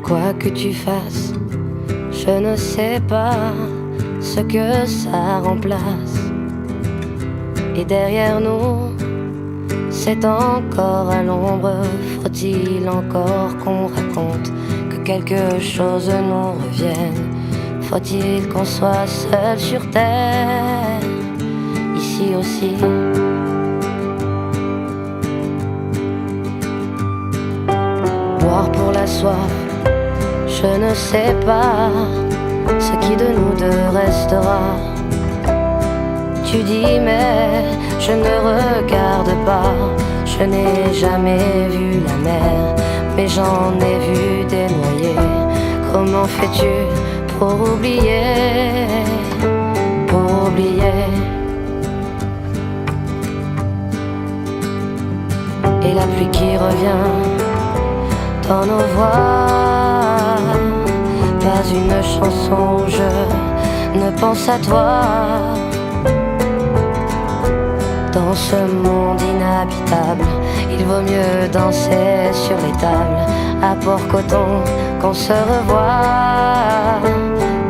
Quoi que tu fasses, je ne sais pas ce que ça remplace. Et derrière nous, c'est encore à l'ombre. Faut-il encore qu'on raconte que quelque chose nous revienne? Faut-il qu'on soit seul sur terre, ici aussi? Boire pour la soif, je ne sais pas ce qui de nous deux restera. Tu dis mais je ne regarde pas. Je n'ai jamais vu la mer, mais j'en ai vu des noyés. Comment fais-tu pour oublier, pour oublier? Et la pluie qui revient dans nos voix, pas une chanson où je ne pense à toi. Dans ce monde inhabitable, il vaut mieux danser sur les tables à Port-Coton qu'on se revoit,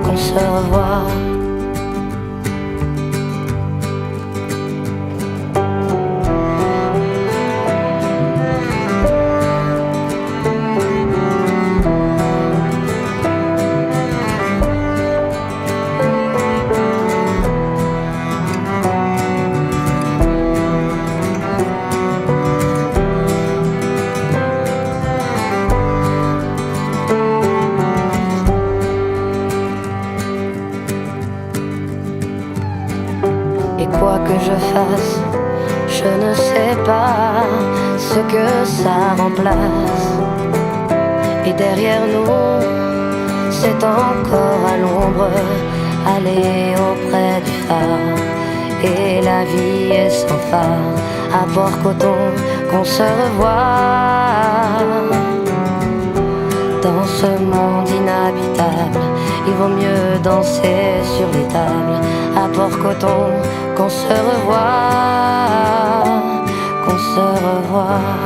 qu'on se revoit. Et quoi que je fasse, je ne sais pas ce que ça remplace. Et derrière nous, c'est encore à l'ombre, aller auprès du phare. Et la vie est sans phare, à Port-Coton qu'on se revoit. Dans ce monde inhabitable, il vaut mieux danser sur les tables à Port-Coton qu'on se revoit, qu'on se revoit.